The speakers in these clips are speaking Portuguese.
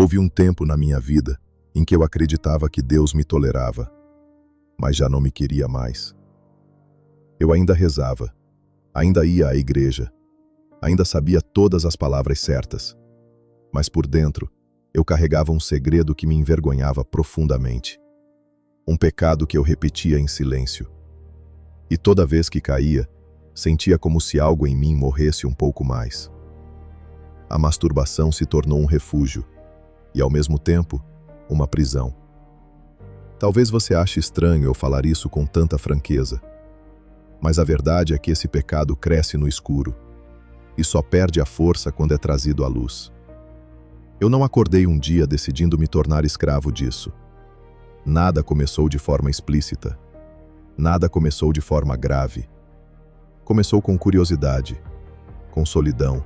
Houve um tempo na minha vida em que eu acreditava que Deus me tolerava, mas já não me queria mais. Eu ainda rezava, ainda ia à igreja, ainda sabia todas as palavras certas, mas por dentro eu carregava um segredo que me envergonhava profundamente. Um pecado que eu repetia em silêncio. E toda vez que caía, sentia como se algo em mim morresse um pouco mais. A masturbação se tornou um refúgio e, ao mesmo tempo, uma prisão. Talvez você ache estranho eu falar isso com tanta franqueza, mas a verdade é que esse pecado cresce no escuro e só perde a força quando é trazido à luz. Eu não acordei um dia decidindo me tornar escravo disso. Nada começou de forma explícita. Nada começou de forma grave. Começou com curiosidade, com solidão,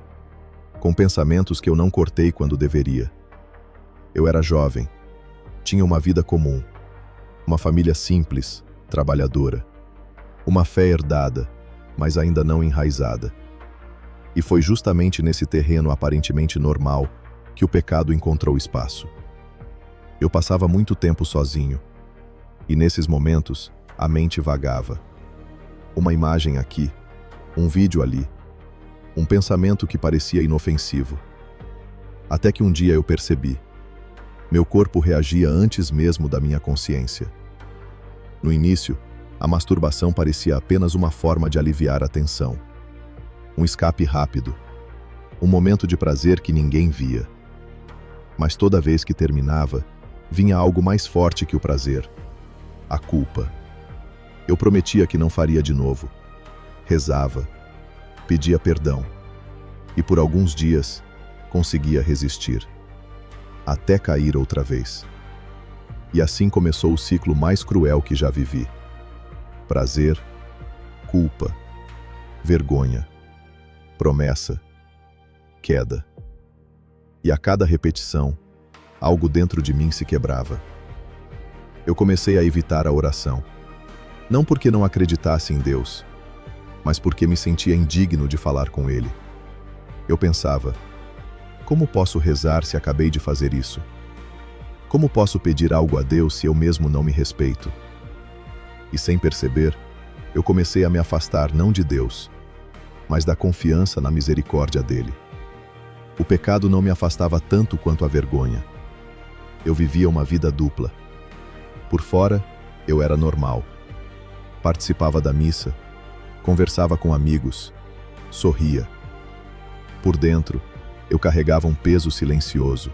com pensamentos que eu não cortei quando deveria. Eu era jovem, tinha uma vida comum, uma família simples, trabalhadora, uma fé herdada, mas ainda não enraizada. E foi justamente nesse terreno aparentemente normal que o pecado encontrou espaço. Eu passava muito tempo sozinho, e nesses momentos a mente vagava. Uma imagem aqui, um vídeo ali, um pensamento que parecia inofensivo. Até que um dia eu percebi. Meu corpo reagia antes mesmo da minha consciência. No início, a masturbação parecia apenas uma forma de aliviar a tensão. Um escape rápido, um momento de prazer que ninguém via. Mas toda vez que terminava, vinha algo mais forte que o prazer: a culpa. Eu prometia que não faria de novo. Rezava, pedia perdão. E por alguns dias, conseguia resistir. Até cair outra vez. E assim começou o ciclo mais cruel que já vivi. Prazer, culpa, vergonha, promessa, queda. E a cada repetição, algo dentro de mim se quebrava. Eu comecei a evitar a oração. Não porque não acreditasse em Deus, mas porque me sentia indigno de falar com Ele. Eu pensava: como posso rezar se acabei de fazer isso? Como posso pedir algo a Deus se eu mesmo não me respeito? E sem perceber, eu comecei a me afastar não de Deus, mas da confiança na misericórdia dele. O pecado não me afastava tanto quanto a vergonha. Eu vivia uma vida dupla. Por fora, eu era normal. Participava da missa, conversava com amigos, sorria. Por dentro, eu carregava um peso silencioso,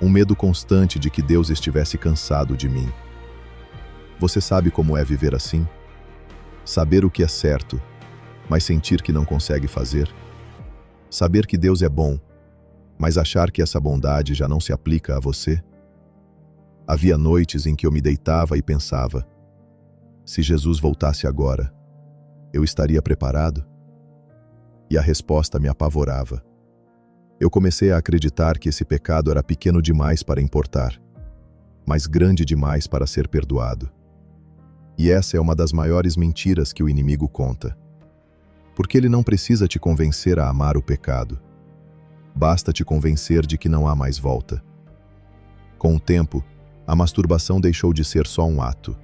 um medo constante de que Deus estivesse cansado de mim. Você sabe como é viver assim? Saber o que é certo, mas sentir que não consegue fazer? Saber que Deus é bom, mas achar que essa bondade já não se aplica a você? Havia noites em que eu me deitava e pensava: se Jesus voltasse agora, eu estaria preparado? E a resposta me apavorava. Eu comecei a acreditar que esse pecado era pequeno demais para importar, mas grande demais para ser perdoado. E essa é uma das maiores mentiras que o inimigo conta. Porque ele não precisa te convencer a amar o pecado. Basta te convencer de que não há mais volta. Com o tempo, a masturbação deixou de ser só um ato.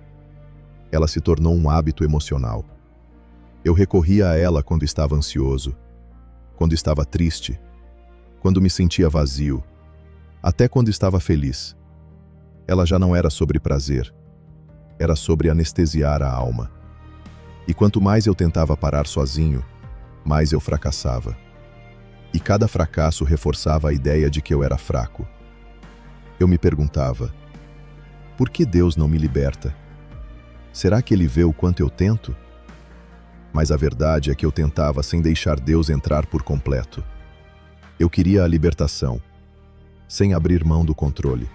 Ela se tornou um hábito emocional. Eu recorria a ela quando estava ansioso, quando estava triste, quando me sentia vazio, até quando estava feliz. Ela já não era sobre prazer, era sobre anestesiar a alma. E quanto mais eu tentava parar sozinho, mais eu fracassava. E cada fracasso reforçava a ideia de que eu era fraco. Eu me perguntava: por que Deus não me liberta? Será que Ele vê o quanto eu tento? Mas a verdade é que eu tentava sem deixar Deus entrar por completo. Eu queria a libertação, sem abrir mão do controle.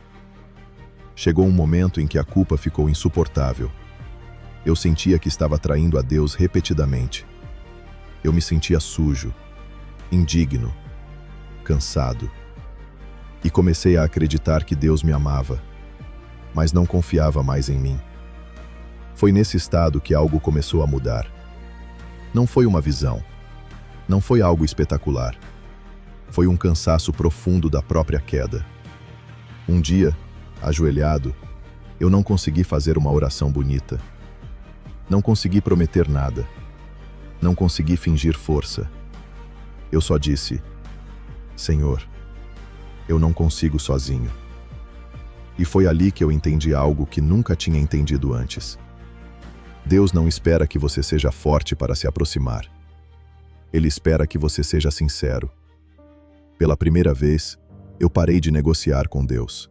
Chegou um momento em que a culpa ficou insuportável. Eu sentia que estava traindo a Deus repetidamente. Eu me sentia sujo, indigno, cansado. E comecei a acreditar que Deus me amava, mas não confiava mais em mim. Foi nesse estado que algo começou a mudar. Não foi uma visão. Não foi algo espetacular. Foi um cansaço profundo da própria queda. Um dia, ajoelhado, eu não consegui fazer uma oração bonita. Não consegui prometer nada. Não consegui fingir força. Eu só disse: Senhor, eu não consigo sozinho. E foi ali que eu entendi algo que nunca tinha entendido antes. Deus não espera que você seja forte para se aproximar. Ele espera que você seja sincero. Pela primeira vez, eu parei de negociar com Deus.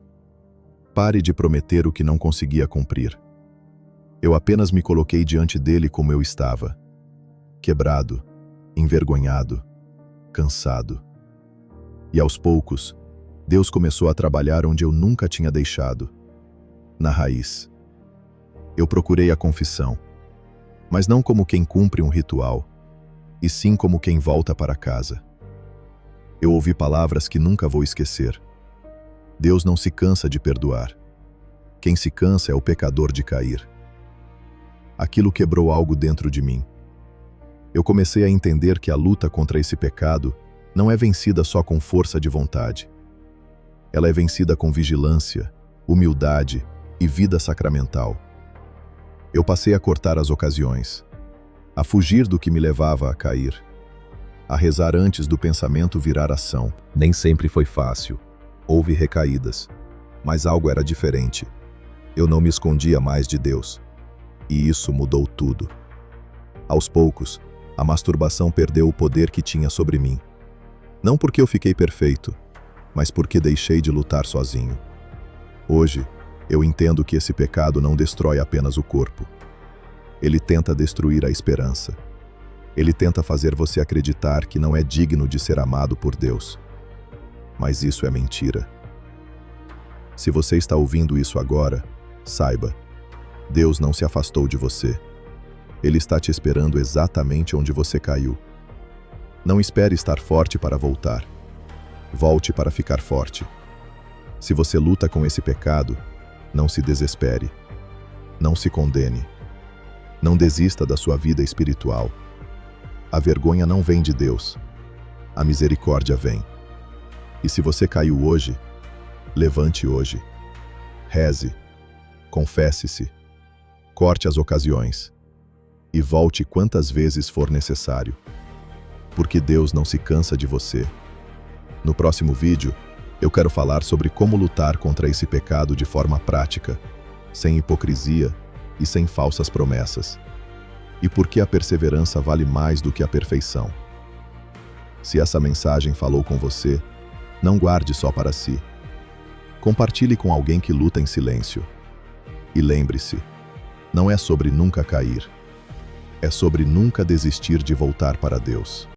Pare de prometer o que não conseguia cumprir. Eu apenas me coloquei diante dele como eu estava. Quebrado, envergonhado, cansado. E aos poucos, Deus começou a trabalhar onde eu nunca tinha deixado. Na raiz. Eu procurei a confissão, mas não como quem cumpre um ritual, e sim como quem volta para casa. Eu ouvi palavras que nunca vou esquecer. Deus não se cansa de perdoar. Quem se cansa é o pecador de cair. Aquilo quebrou algo dentro de mim. Eu comecei a entender que a luta contra esse pecado não é vencida só com força de vontade. Ela é vencida com vigilância, humildade e vida sacramental. Eu passei a cortar as ocasiões, a fugir do que me levava a cair, a rezar antes do pensamento virar ação. Nem sempre foi fácil. Houve recaídas, mas algo era diferente. Eu não me escondia mais de Deus. E isso mudou tudo. Aos poucos, a masturbação perdeu o poder que tinha sobre mim. Não porque eu fiquei perfeito, mas porque deixei de lutar sozinho. Hoje, eu entendo que esse pecado não destrói apenas o corpo. Ele tenta destruir a esperança. Ele tenta fazer você acreditar que não é digno de ser amado por Deus. Mas isso é mentira. Se você está ouvindo isso agora, saiba, Deus não se afastou de você. Ele está te esperando exatamente onde você caiu. Não espere estar forte para voltar. Volte para ficar forte. Se você luta com esse pecado, não se desespere. Não se condene. Não desista da sua vida espiritual. A vergonha não vem de Deus. A misericórdia vem. E se você caiu hoje, levante hoje. Reze. Confesse-se. Corte as ocasiões. E volte quantas vezes for necessário. Porque Deus não se cansa de você. No próximo vídeo, eu quero falar sobre como lutar contra esse pecado de forma prática, sem hipocrisia e sem falsas promessas. E por que a perseverança vale mais do que a perfeição. Se essa mensagem falou com você, não guarde só para si. Compartilhe com alguém que luta em silêncio. E lembre-se, não é sobre nunca cair. É sobre nunca desistir de voltar para Deus.